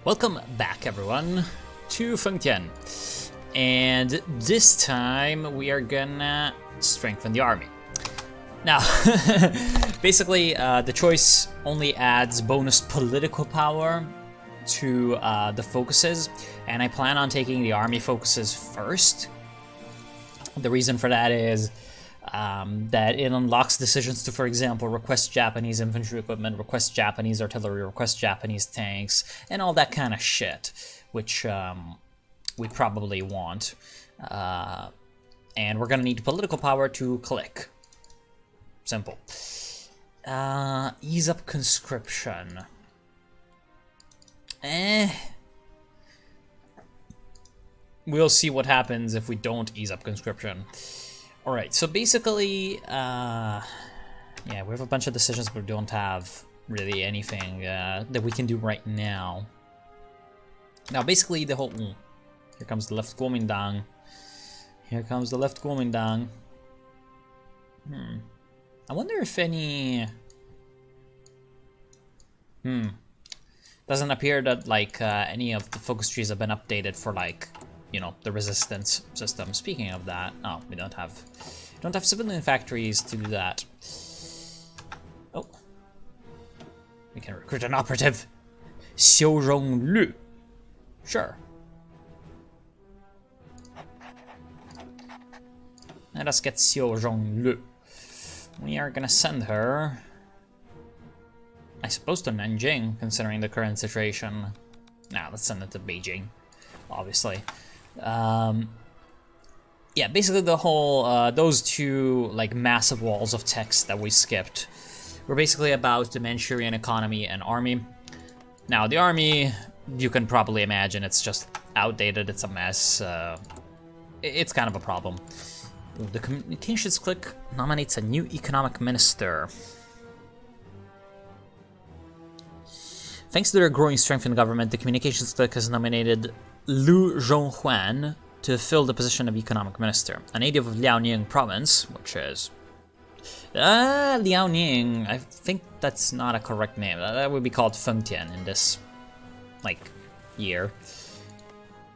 Welcome back, everyone, to Fengtian. And this time we are gonna strengthen the army. Now, basically, the choice only adds bonus political power to the focuses, and I plan on taking the army focuses first. The reason for that is that it unlocks decisions to, for example, request Japanese infantry equipment, request Japanese artillery, request Japanese tanks, and all that kind of shit, which we probably want. And we're gonna need political power to click. Simple. Ease up conscription. We'll see what happens if we don't ease up conscription. Alright, so basically, yeah, we have a bunch of decisions, but we don't have really anything that we can do right now. Now, basically, the whole... here comes the left Kuomintang. Here comes the left Kuomintang. I wonder if any... Doesn't appear that, like, any of the focus trees have been updated for, like, you know, the resistance system. Speaking of that, oh, we don't have civilian factories to do that. Oh, we can recruit an operative, Xiaorong Lu. Sure. Let us get Xiaorong Lu. We are gonna send her, I suppose, to Nanjing, considering the current situation. Nah, let's send it to Beijing, obviously. Yeah, basically the whole, those two, like, massive walls of text that we skipped were basically about the Manchurian economy and army. Now, the army, you can probably imagine, it's just outdated, it's a mess, it's kind of a problem. The Communications Clique nominates a new economic minister. Thanks to their growing strength in government, the Communications Clique has nominated Lu Zhonghuan to fill the position of economic minister, a native of Liaoning province, which is... Liaoning, I think that's not a correct name. That would be called Fengtian in this, like, year.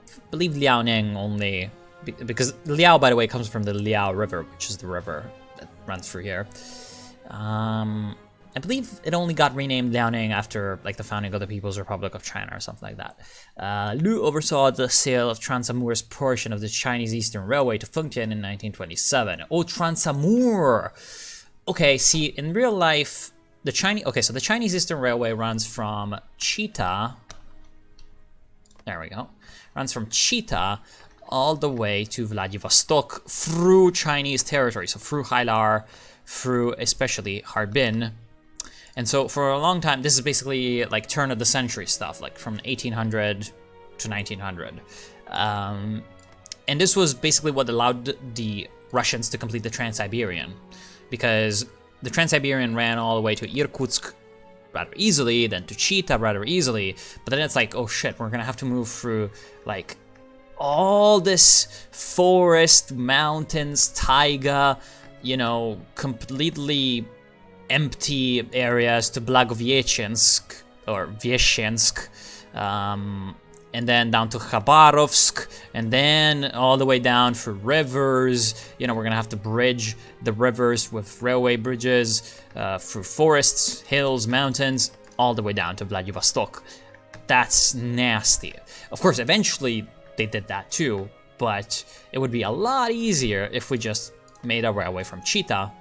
I believe Liaoning only... because Liao, by the way, comes from the Liao River, which is the river that runs through here. I believe it only got renamed Liaoning after, like, the founding of the People's Republic of China or something like that. Lu oversaw the sale of Trans-Amur's portion of the Chinese Eastern Railway to Fengtian in 1927. Oh, Trans-Amur! Okay, see, in real life, the Chinese... okay, so the Chinese Eastern Railway runs from Chita... there we go. Runs from Chita all the way to Vladivostok through Chinese territory. So through Hailar, through especially Harbin. And so for a long time, this is basically like turn of the century stuff, like from 1800 to 1900. And this was basically what allowed the Russians to complete the Trans-Siberian, because the Trans-Siberian ran all the way to Irkutsk rather easily, then to Chita rather easily, but then it's like, oh shit, we're gonna have to move through like all this forest, mountains, taiga, you know, completely empty areas to Blagoveshchensk or Vyeshensk, and then down to Khabarovsk, and then all the way down for rivers. You know, we're gonna have to bridge the rivers with railway bridges through forests, hills, mountains, all the way down to Vladivostok. That's nasty. Of course, eventually they did that too, but it would be a lot easier if we just made a railway from Chita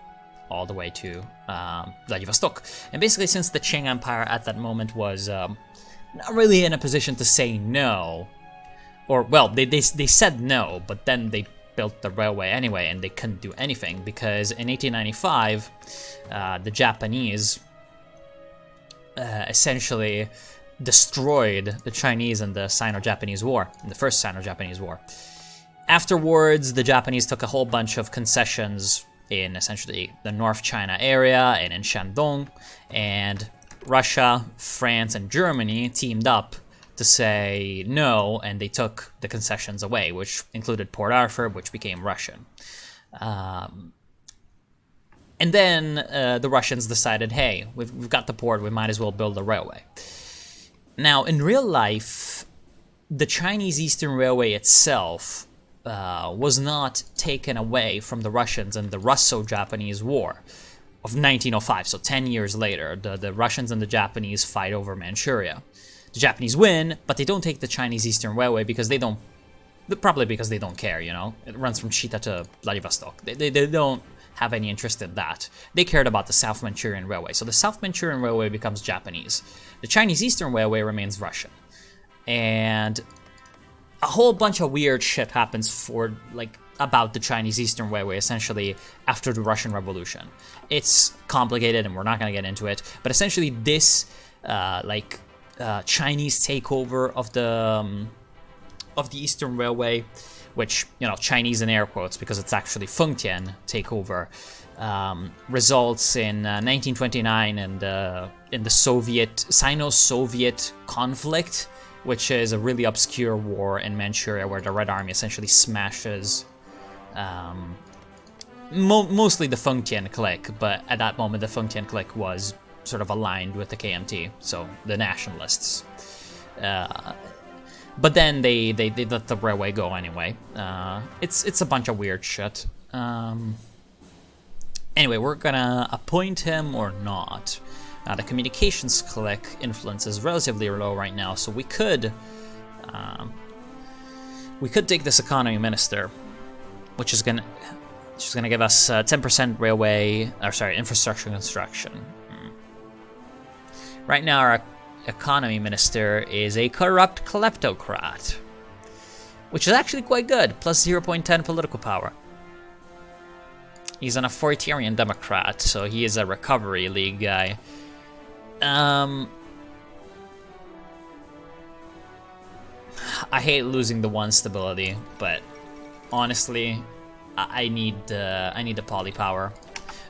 all the way to Vladivostok. And basically, since the Qing Empire at that moment was not really in a position to say no, or, well, they said no, but then they built the railway anyway, and they couldn't do anything, because in 1895, the Japanese essentially destroyed the Chinese in the Sino-Japanese War, in the First Sino-Japanese War. Afterwards, the Japanese took a whole bunch of concessions in essentially the North China area and in Shandong, and Russia, France, and Germany teamed up to say no, and they took the concessions away, which included Port Arthur, which became Russian. And then the Russians decided, hey, we've got the port, we might as well build a railway. Now, in real life, the Chinese Eastern Railway itself was not taken away from the Russians in the Russo-Japanese War of 1905, so 10 years later. The Russians and the Japanese fight over Manchuria. The Japanese win, but they don't take the Chinese Eastern Railway because they don't, probably because they don't care, you know? It runs from Chita to Vladivostok. They don't have any interest in that. They cared about the South Manchurian Railway. So the South Manchurian Railway becomes Japanese. The Chinese Eastern Railway remains Russian. And a whole bunch of weird shit happens about the Chinese Eastern Railway, essentially, after the Russian Revolution. It's complicated, and we're not going to get into it, but essentially this, Chinese takeover of the Eastern Railway, which, you know, Chinese in air quotes because it's actually Fengtian takeover, results in 1929 and in the Sino-Soviet conflict, which is a really obscure war in Manchuria where the Red Army essentially smashes mostly the Fengtian Clique, but at that moment the Fengtian Clique was sort of aligned with the KMT, so the nationalists. But then they let the railway go anyway. It's a bunch of weird shit. Anyway, we're gonna appoint him or not. The communications clique influence is relatively low right now, so we could take this economy minister, which is gonna give us 10% railway, infrastructure construction. Right now, our economy minister is a corrupt kleptocrat, which is actually quite good, plus 0.10 political power. He's an authoritarian Democrat, so he is a recovery league guy. I hate losing the one stability, but honestly, I need the poly power.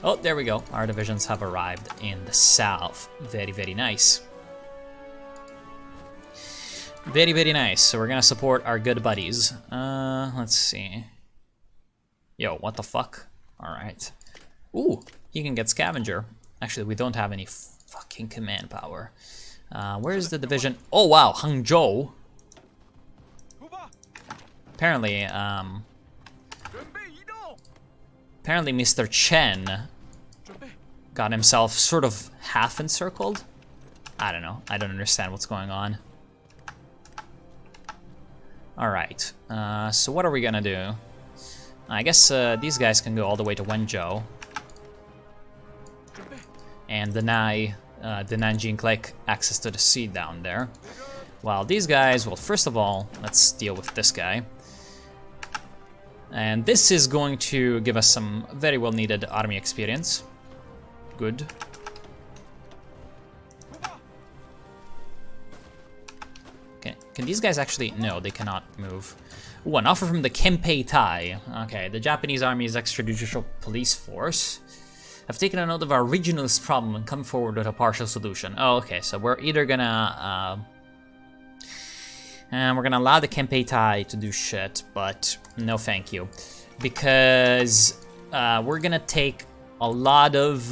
Oh, there we go. Our divisions have arrived in the south. Very, very nice. Very, very nice. So we're gonna support our good buddies. Let's see. Yo, what the fuck? Alright. Ooh, he can get scavenger. Actually, we don't have any fucking command power. Where's the division? Oh wow, Hangzhou. Apparently, Mr. Chen got himself sort of half encircled. I don't know. I don't understand what's going on. Alright, so what are we gonna do? I guess these guys can go all the way to Wenzhou. And deny the Nanjing Clique access to the sea down there. While these guys, well, first of all, let's deal with this guy. And this is going to give us some very well needed army experience. Good. Okay, can these guys actually, no, they cannot move. Ooh, an offer from the Kempei Tai. Okay, the Japanese Army's extrajudicial police force have taken a note of our regionalist problem and come forward with a partial solution. Oh, okay, so we're either gonna, we're gonna allow the Kempei Tai to do shit, but no thank you. Because we're gonna take a lot of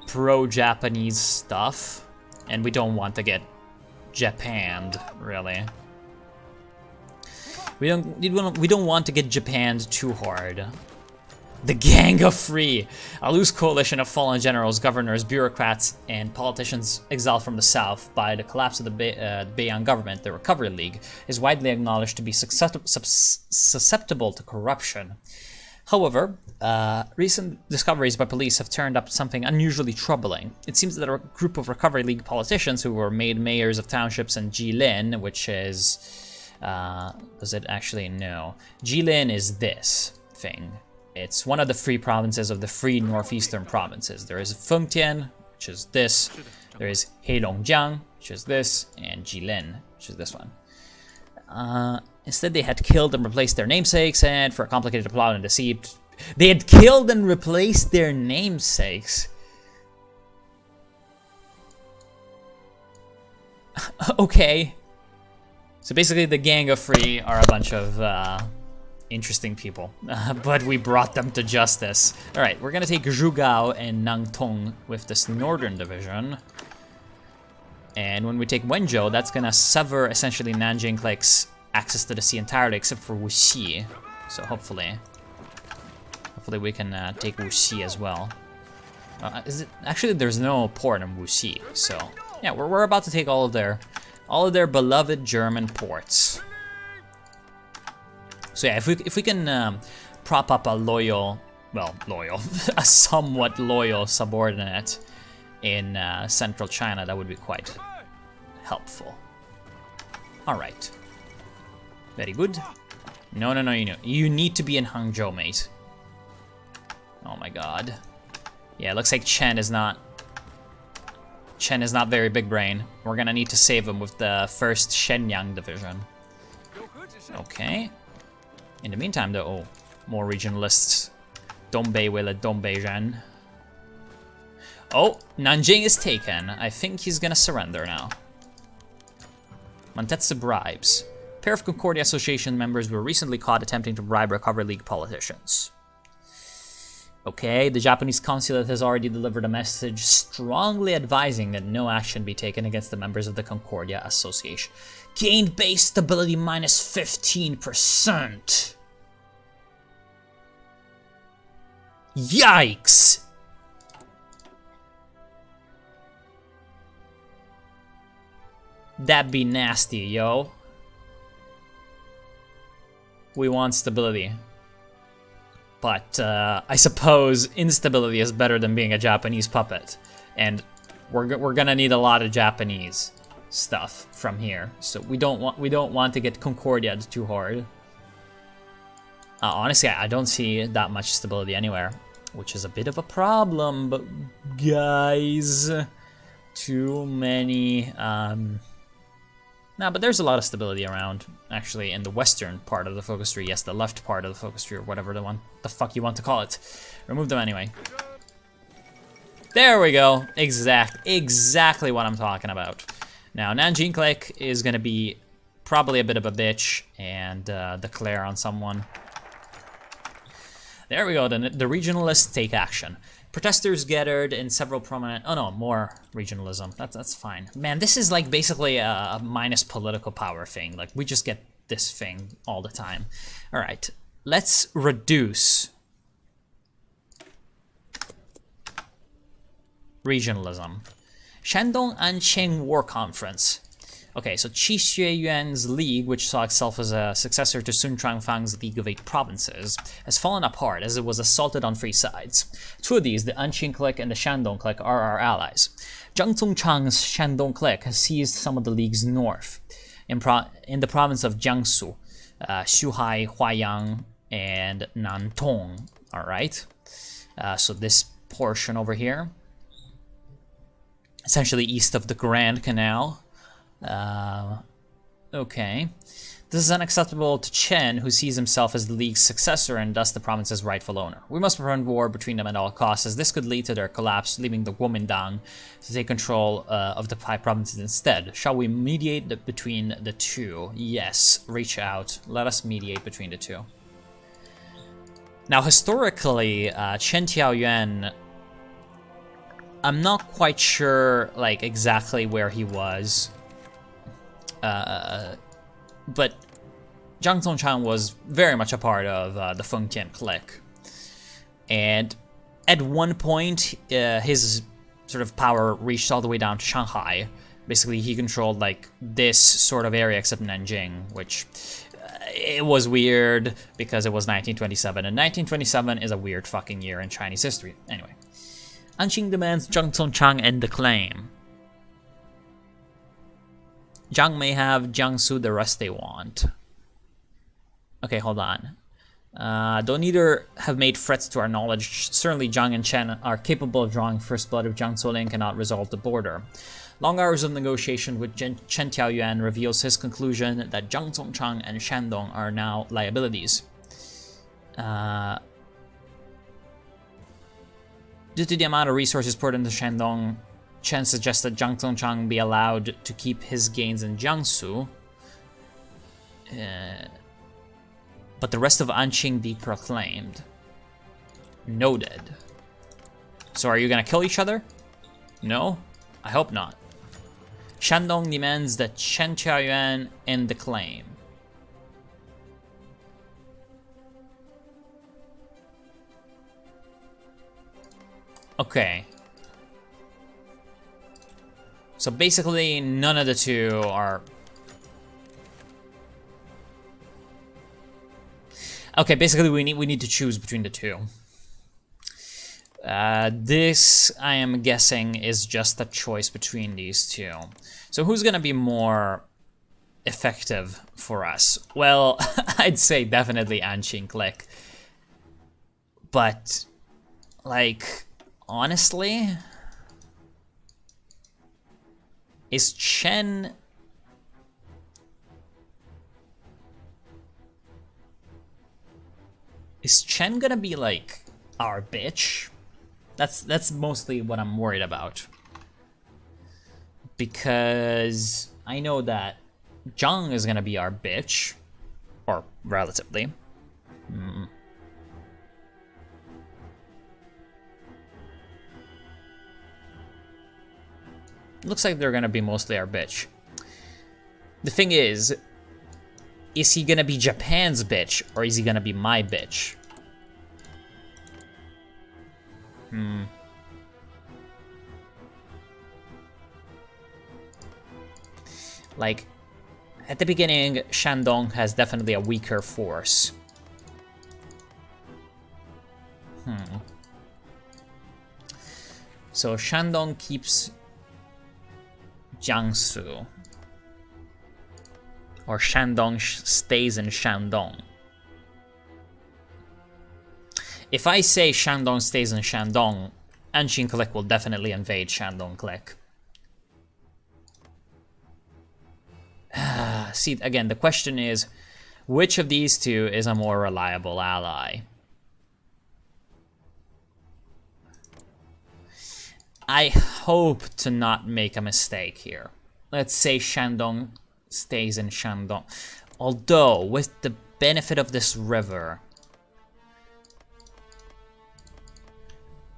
pro-Japanese stuff, and we don't want to get Japanned, really. We don't want to get Japanned too hard. The Gang of Free, a loose coalition of fallen generals, governors, bureaucrats, and politicians exiled from the south by the collapse of the Beiyang government, the Recovery League, is widely acknowledged to be susceptible to corruption. However, recent discoveries by police have turned up something unusually troubling. It seems that a group of Recovery League politicians who were made mayors of townships in Jilin, which is... does it actually? No. Jilin is this thing. It's one of the free provinces of the free northeastern provinces. There is Fengtian, which is this. There is Heilongjiang, which is this, and Jilin, which is this one. Instead, they had killed and replaced their namesakes, and for a complicated plot and deceit, they had killed and replaced their namesakes. Okay. So basically, the Gang of Free are a bunch of interesting people, but we brought them to justice. All right, we're gonna take Zhugao and Nangtong with this northern division. And when we take Wenzhou, that's gonna sever essentially Nanjing Clique's access to the sea entirely, except for Wuxi. So hopefully we can take Wuxi as well. Is it actually? There's no port in Wuxi, so yeah, we're about to take all of their beloved German ports. So yeah, if we can prop up a loyal, a somewhat loyal subordinate in central China, that would be quite helpful. All right, very good. No, you need to be in Hangzhou, mate. Oh my god. Yeah, it looks like Chen is not very big brain. We're gonna need to save him with the 1st Shenyang division. Okay. In the meantime, though, more regionalists. Dongbei will Dongbei-ren. Oh, Nanjing is taken. I think he's gonna surrender now. Mantetsu bribes. A pair of Concordia Association members were recently caught attempting to bribe Recovery League politicians. Okay, the Japanese consulate has already delivered a message strongly advising that no action be taken against the members of the Concordia Association. Gained base stability minus 15%. Yikes! That'd be nasty, yo. We want stability. But I suppose instability is better than being a Japanese puppet. And we're gonna need a lot of Japanese stuff from here. So we don't want to get Concordia too hard. Honestly, I don't see that much stability anywhere, which is a bit of a problem. But guys, too many. No, but there's a lot of stability around, actually, in the western part of the focus tree. Yes, the left part of the focus tree, or whatever the fuck you want to call it. Remove them anyway. There we go. Exactly what I'm talking about. Now, Nanjing Clique is going to be probably a bit of a bitch and declare on someone. There we go. The regionalists take action. Protesters gathered in several prominent... Oh no, more regionalism. That's fine. Man, this is like basically a minus political power thing. Like, we just get this thing all the time. All right, let's reduce regionalism. Shandong Anqing War Conference. Okay, so Qi Xueyuan's league, which saw itself as a successor to Sun Trangfang's League of Eight Provinces, has fallen apart as it was assaulted on three sides. Two of these, the Anqing Clique and the Shandong Clique, are our allies. Zhang Zongchang's Shandong Clique has seized some of the league's north, in the province of Jiangsu, Xinhai, Huaiyang, and Nantong. All right, so this portion over here, essentially east of the Grand Canal. Okay. This is unacceptable to Chen, who sees himself as the league's successor and thus the province's rightful owner. We must prevent war between them at all costs, as this could lead to their collapse, leaving the Kuomintang to take control of the 5 provinces instead. Shall we mediate between the two? Yes. Reach out. Let us mediate between the two. Now, historically, Chen Tiaoyuan, I'm not quite sure, like, exactly where he was. But Zhang Zongchang was very much a part of the Fengtian Clique. And at one point, his sort of power reached all the way down to Shanghai. Basically, he controlled like this sort of area except Nanjing, which it was weird because it was 1927. And 1927 is a weird fucking year in Chinese history. Anyway, Anqing demands Zhang Zongchang end the claim. Zhang may have Jiangsu, the rest they want. Okay, hold on. Though neither have made threats to our knowledge, certainly Zhang and Chen are capable of drawing first blood if Zhang Zuolin cannot resolve the border. Long hours of negotiation with Chen Tiaoyuan reveals his conclusion that Zhang Zongchang and Shandong are now liabilities. Due to the amount of resources poured into Shandong, Chen suggests that Zhang Zongchang be allowed to keep his gains in Jiangsu, but the rest of Anqing be proclaimed. Noted. So are you gonna kill each other? No? I hope not. Shandong demands that Chen Qiaoyuan end the claim. Okay. So basically, none of the two are... Okay, basically we need to choose between the two. This, I am guessing, is just a choice between these two. So who's gonna be more effective for us? Well, I'd say definitely Fengtian Clique. But, like, honestly, is Chen... Is Chen gonna be, like, our bitch? That's mostly what I'm worried about. Because I know that Zhang is gonna be our bitch. Or relatively. Looks like they're gonna be mostly our bitch. The thing is he gonna be Japan's bitch, or is he gonna be my bitch? Like, at the beginning, Shandong has definitely a weaker force. So Shandong keeps Jiangsu. Or Shandong stays in Shandong. If I say Shandong stays in Shandong, Fengtian Clique will definitely invade Shandong Clique. See, again, the question is, which of these two is a more reliable ally? I hope to not make a mistake here. Let's say Shandong stays in Shandong. Although, with the benefit of this river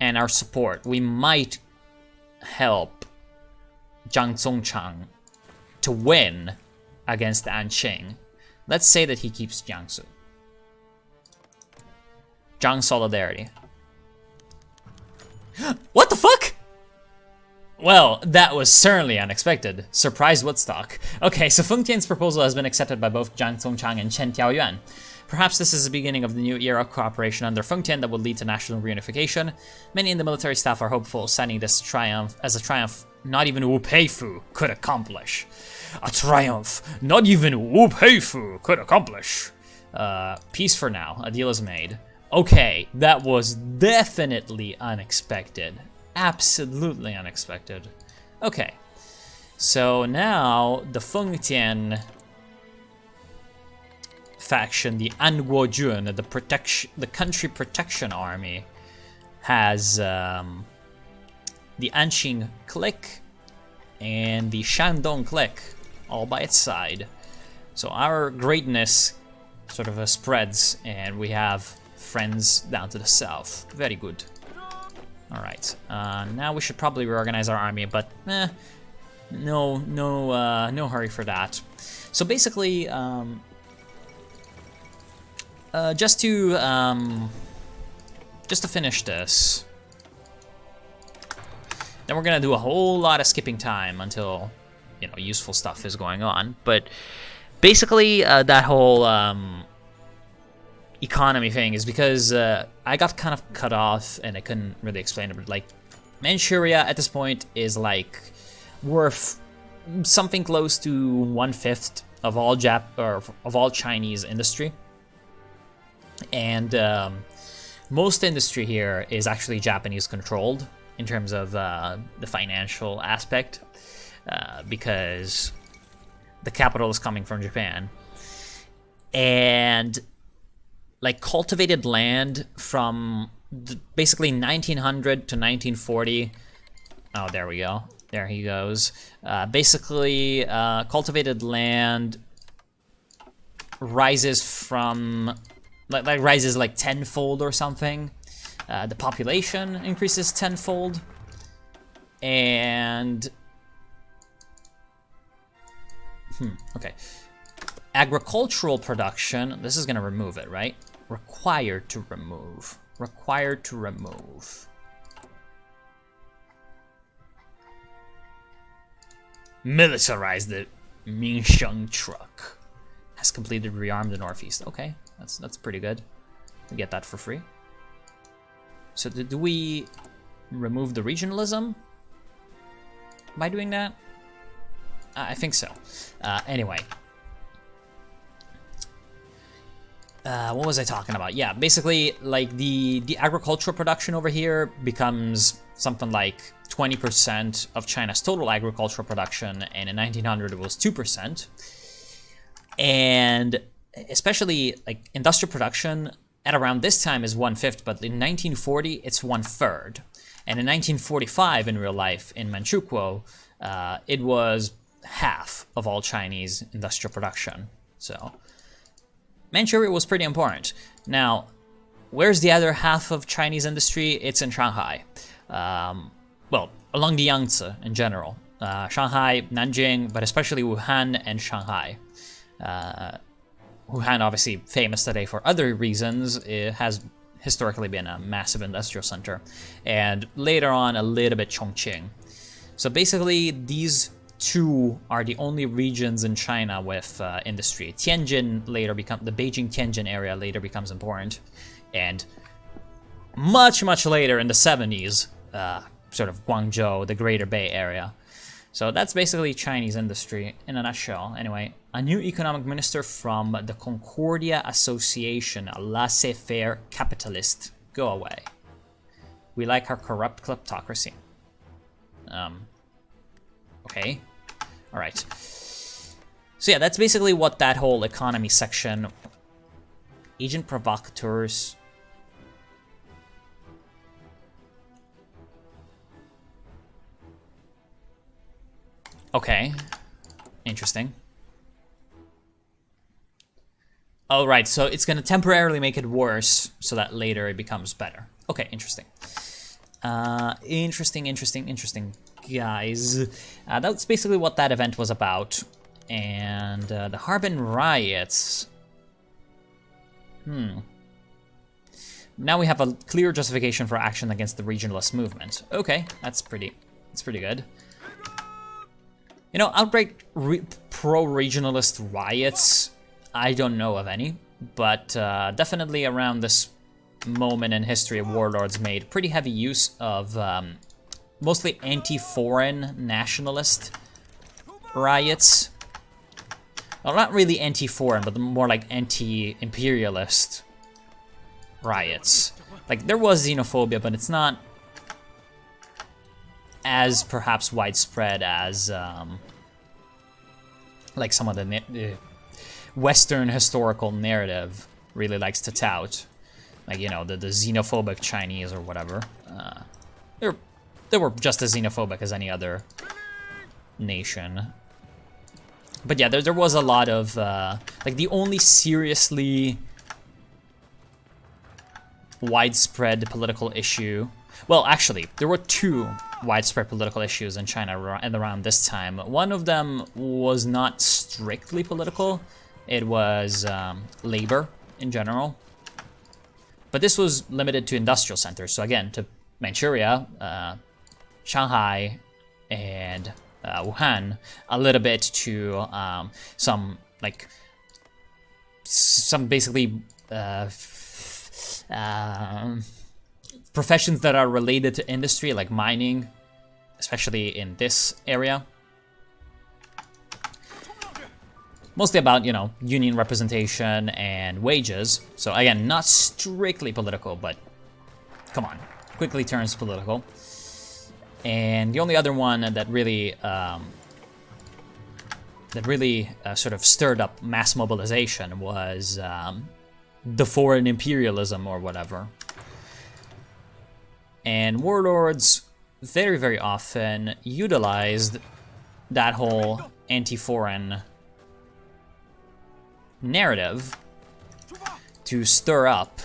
and our support, we might help Zhang Zuolin to win against Anqing. Let's say that he keeps Jiangsu. Zhang solidarity. What the fuck? Well, that was certainly unexpected. Surprise Woodstock. Okay, so Fengtian's proposal has been accepted by both Zhang Zuolin and Chen Qiaoyuan. Perhaps this is the beginning of the new era of cooperation under Fengtian that will lead to national reunification. Many in the military staff are hopeful, citing this triumph as a triumph not even Wu Peifu could accomplish. A triumph not even Wu Peifu could accomplish. Peace for now. A deal is made. Okay, that was definitely unexpected. Absolutely unexpected. Okay, so now the Fengtian faction, the Anguojun, the country protection army, has the Fengtian Clique and the Shandong Clique all by its side. So our greatness sort of spreads, and we have friends down to the south. Very good. All right. Now we should probably reorganize our army, but no hurry for that. So basically, just to finish this, then we're gonna do a whole lot of skipping time until, you know, useful stuff is going on. But basically, that whole economy thing is because I got kind of cut off and I couldn't really explain it. But like, Manchuria at this point is like worth something close to 1/5 of all Chinese industry, and most industry here is actually Japanese controlled in terms of the financial aspect, because the capital is coming from Japan. And like, cultivated land from basically 1900 to 1940. Oh, there we go. There he goes. Basically, cultivated land rises from rises like tenfold or something. The population increases tenfold, and Okay. Agricultural production, this is going to remove it, right? Required to remove. Required to remove. Militarize the Minsheng truck. Has completed rearm the northeast. Okay, that's pretty good. We get that for free. So do we remove the regionalism by doing that? I think so. Anyway. What was I talking about? Yeah, basically, like, the agricultural production over here becomes something like 20% of China's total agricultural production, and in 1900 it was 2%. And especially, like, industrial production at around this time is 1/5, but in 1940 it's 1/3. And in 1945, in real life, in Manchukuo, it was half of all Chinese industrial production. So Manchuria was pretty important. Now, where's the other half of Chinese industry? It's in Shanghai. Well, along the Yangtze in general. Shanghai, Nanjing, but especially Wuhan and Shanghai. Wuhan, obviously famous today for other reasons, it has historically been a massive industrial center. And later on, a little bit Chongqing. So basically, these two are the only regions in China with industry. Tianjin later becomes, the Beijing-Tianjin area later becomes important. And much, much later in the 70s, sort of Guangzhou, the Greater Bay Area. So that's basically Chinese industry in a nutshell. Anyway, a new economic minister from the Concordia Association, a laissez-faire capitalist. Go away. We like our corrupt kleptocracy. Okay. All right. So yeah, that's basically what that whole economy section. Agent provocateurs. Okay. Interesting. Oh, right. So it's going to temporarily make it worse so that later it becomes better. Okay, interesting. Interesting, guys. That's basically what that event was about. And the Harbin riots. Now we have a clear justification for action against the regionalist movement. Okay, that's pretty good. You know, outright pro-regionalist riots, I don't know of any, but definitely around this moment in history, warlords made pretty heavy use of mostly anti-foreign nationalist riots. Well, not really anti-foreign, but more like anti-imperialist riots. Like, there was xenophobia, but it's not as perhaps widespread as like some of the Western historical narrative really likes to tout. Like, you know, the xenophobic Chinese or whatever. They were just as xenophobic as any other nation. But yeah, there was a lot of, like, the only seriously widespread political issue. Well, actually, there were two widespread political issues in China around this time. One of them was not strictly political. It was labor in general. But this was limited to industrial centers. So again, to Manchuria, Shanghai, and Wuhan, a little bit to some basically professions that are related to industry, like mining, especially in this area. Mostly about, you know, union representation and wages. So again, not strictly political, but come on, quickly turns political. And the only other one that really sort of stirred up mass mobilization was the foreign imperialism or whatever. And warlords very, very often utilized that whole anti-foreign narrative to stir up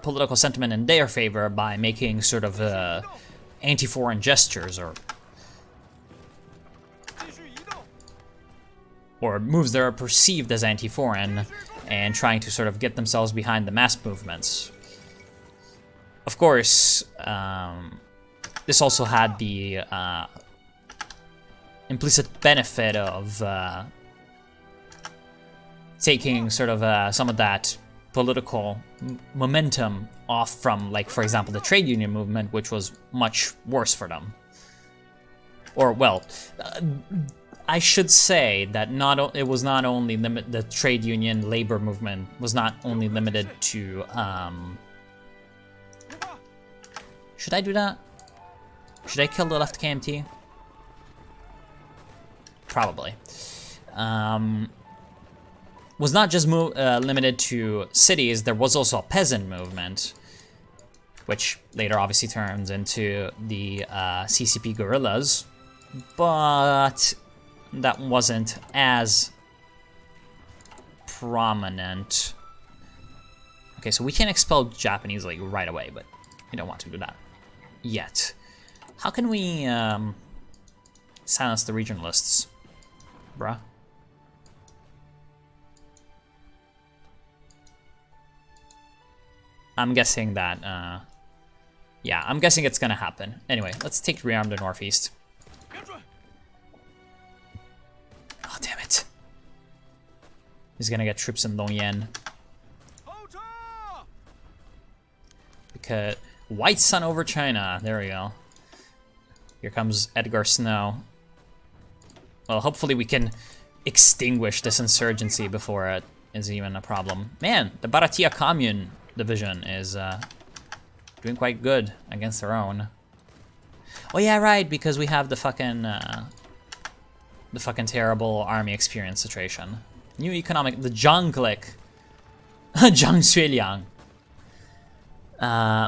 political sentiment in their favor by making sort of anti-foreign gestures or or moves that are perceived as anti-foreign, and trying to sort of get themselves behind the mass movements. Of course, this also had the implicit benefit of taking sort of some of that political momentum off from, like, for example, the trade union movement, which was much worse for them. Or, well, I should say that it was not only the trade union labor movement was not only limited to. Should I do that? Should I kill the left KMT? Probably. Was not just limited to cities. There was also a peasant movement, which later obviously turns into the CCP guerrillas, but that wasn't as prominent. Okay, so we can expel Japanese like right away, but we don't want to do that yet. How can we silence the regionalists, bruh? I'm guessing that, yeah, I'm guessing it's gonna happen. Anyway, let's take rearm the northeast. Oh, damn it. He's gonna get troops in Longyan. Because White Sun over China, there we go. Here comes Edgar Snow. Well, hopefully we can extinguish this insurgency before it is even a problem. Man, the Baratia Commune division is doing quite good against their own. Oh yeah, right, because we have the fucking terrible army experience situation. New economic, the Zhang Clique, Zhang Zuolin.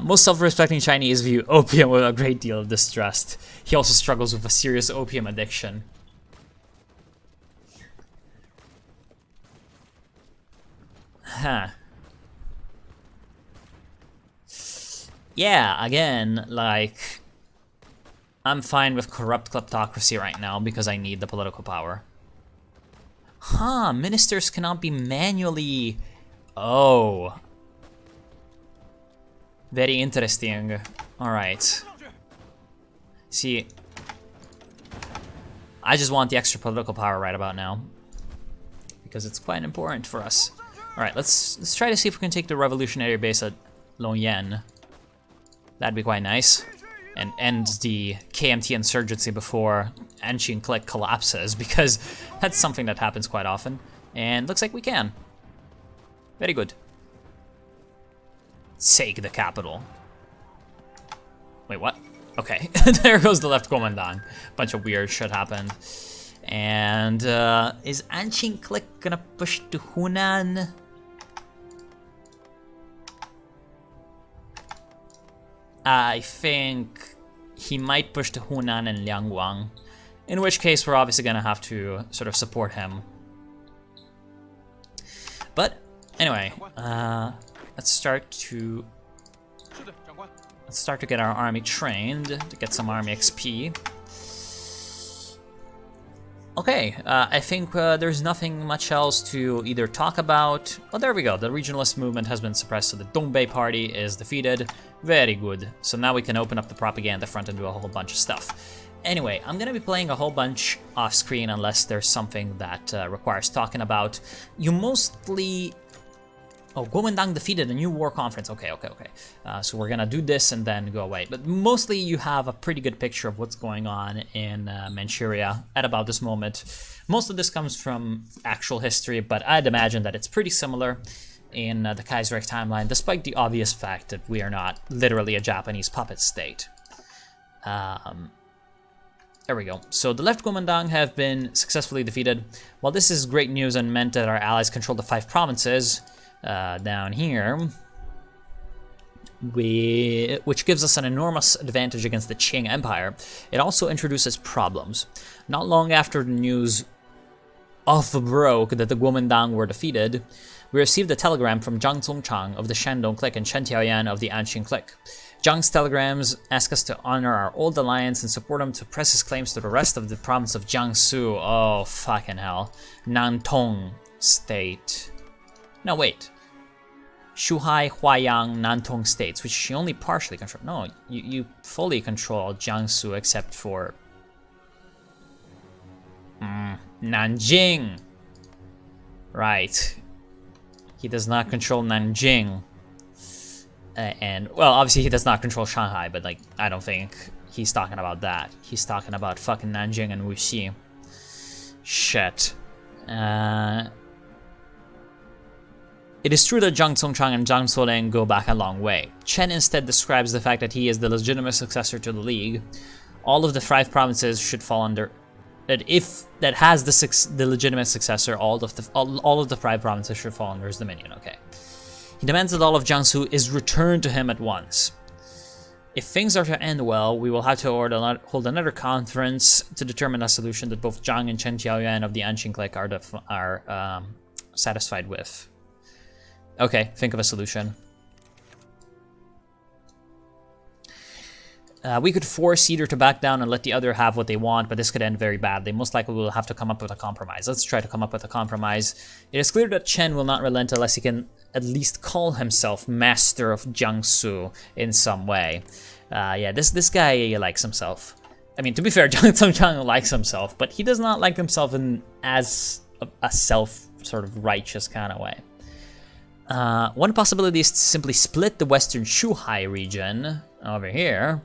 Most self-respecting Chinese view opium with a great deal of distrust. He also struggles with a serious opium addiction. Huh. Yeah, again, like, I'm fine with corrupt kleptocracy right now because I need the political power. Huh, ministers cannot be manually... Oh. Very interesting. Alright. See, I just want the extra political power right about now, because it's quite important for us. Alright, let's try to see if we can take the revolutionary base at Longyan. That'd be quite nice. And end the KMT insurgency before Fengtian Clique collapses, because that's something that happens quite often. And looks like we can. Very good. Take the capital. Wait, what? Okay, there goes the left Kuomintang. Bunch of weird shit happened. And is Fengtian Clique gonna push to Hunan? I think he might push to Hunan and Liangwang, in which case we're obviously gonna have to sort of support him. But anyway, let's start to get our army trained to get some army XP. Okay, I think there's nothing much else to either talk about. Oh, there we go. The regionalist movement has been suppressed, so the Dongbei party is defeated. Very good. So now we can open up the propaganda front and do a whole bunch of stuff. Anyway, I'm gonna be playing a whole bunch off screen unless there's something that requires talking about. You mostly... Oh, Kuomintang defeated a new war conference. Okay. So we're gonna do this and then go away. But mostly you have a pretty good picture of what's going on in Manchuria at about this moment. Most of this comes from actual history, but I'd imagine that it's pretty similar in the Kaiserreich timeline, despite the obvious fact that we are not literally a Japanese puppet state. There we go. So the left Kuomintang have been successfully defeated. While this is great news and meant that our allies control the 5 provinces, down here, which gives us an enormous advantage against the Qing Empire, it also introduces problems. Not long after the news broke that the Kuomintang were defeated, we received a telegram from Zhang Zuolin of the Shandong Clique and Chen Tiaoyan of the Fengtian Clique. Zhang's telegrams ask us to honor our old alliance and support him to press his claims to the rest of the province of Jiangsu. Oh, fucking hell. Nantong state. No, wait. Shuhai, Huaiyang, Nantong states, which she only partially control. No, you fully control Jiangsu except for Nanjing. Right. He does not control Nanjing. And, well, obviously he does not control Shanghai, but, like, I don't think he's talking about that. He's talking about fucking Nanjing and Wuxi. Shit. It is true that Zhang Zongchang and Zhang Zuolin go back a long way. Chen instead describes the fact that he is the legitimate successor to the League. All of the 5 provinces should fall under... That has the legitimate successor, all of the 5 provinces should fall under his dominion, okay. He demands that all of Jiangsu is returned to him at once. If things are to end well, we will have to hold another conference to determine a solution that both Zhang and Chen Qiaoyuan of the Fengtian Clique are satisfied with. Okay, think of a solution. We could force either to back down and let the other have what they want, but this could end very badly. Most likely we'll have to come up with a compromise. Let's try to come up with a compromise. It is clear that Chen will not relent unless he can at least call himself master of Jiangsu in some way. Yeah, this guy likes himself. I mean, to be fair, Zhang Zongchang likes himself, but he does not like himself in as a self sort of righteous kind of way. One possibility is to simply split the western Shuhai region over here,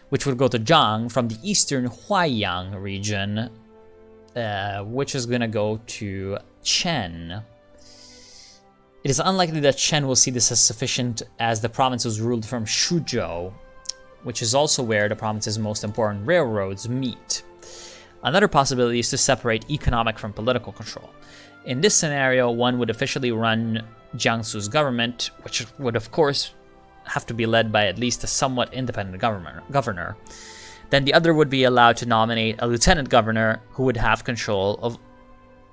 which would go to Zhang, from the eastern Huaiyang region, which is going to go to Chen. It is unlikely that Chen will see this as sufficient, as the province was ruled from Shuzhou, which is also where the province's most important railroads meet. Another possibility is to separate economic from political control. In this scenario, one would officially run Jiangsu's government, which would of course have to be led by at least a somewhat independent governor. Then the other would be allowed to nominate a lieutenant governor who would have control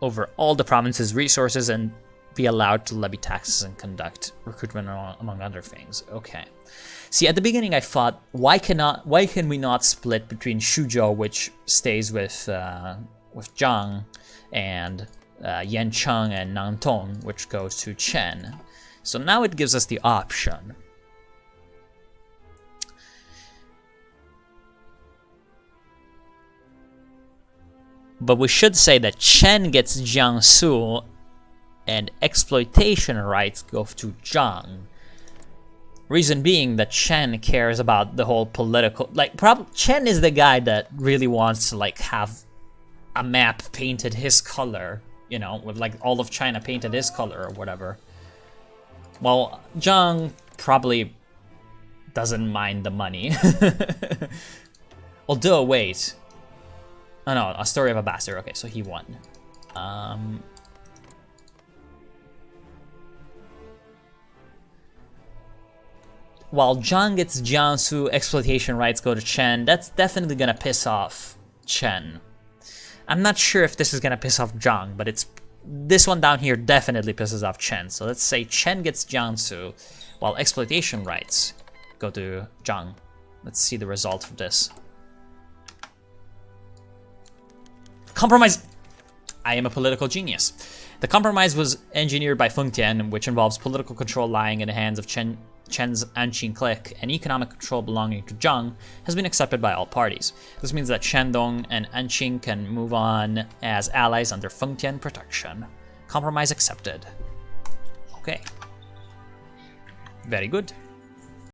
over all the province's resources and be allowed to levy taxes and conduct recruitment, among other things. Okay. See, at the beginning I thought, why can we not split between Shuzhou, which stays with Zhang, and Yancheng and Nantong, which goes to Chen. So now it gives us the option. But we should say that Chen gets Jiangsu and exploitation rights go to Zhang. Reason being that Chen cares about the whole political... Chen is the guy that really wants to, have a map painted his color, you know, with, all of China painted his color or whatever. Well, Zhang probably doesn't mind the money. Although, wait... Oh no, A Story of a Bastard. Okay, so he won. While Zhang gets Jiangsu, exploitation rights go to Chen. That's definitely gonna piss off Chen. I'm not sure if this is gonna piss off Zhang, but this one down here definitely pisses off Chen. So let's say Chen gets Jiangsu, while exploitation rights go to Zhang. Let's see the result of this. Compromise! I am a political genius. The compromise was engineered by Fengtian, which involves political control lying in the hands of Chen's Fengtian Clique, and economic control belonging to Zhang, has been accepted by all parties. This means that Shandong and Anqing can move on as allies under Fengtian protection. Compromise accepted. Okay. Very good.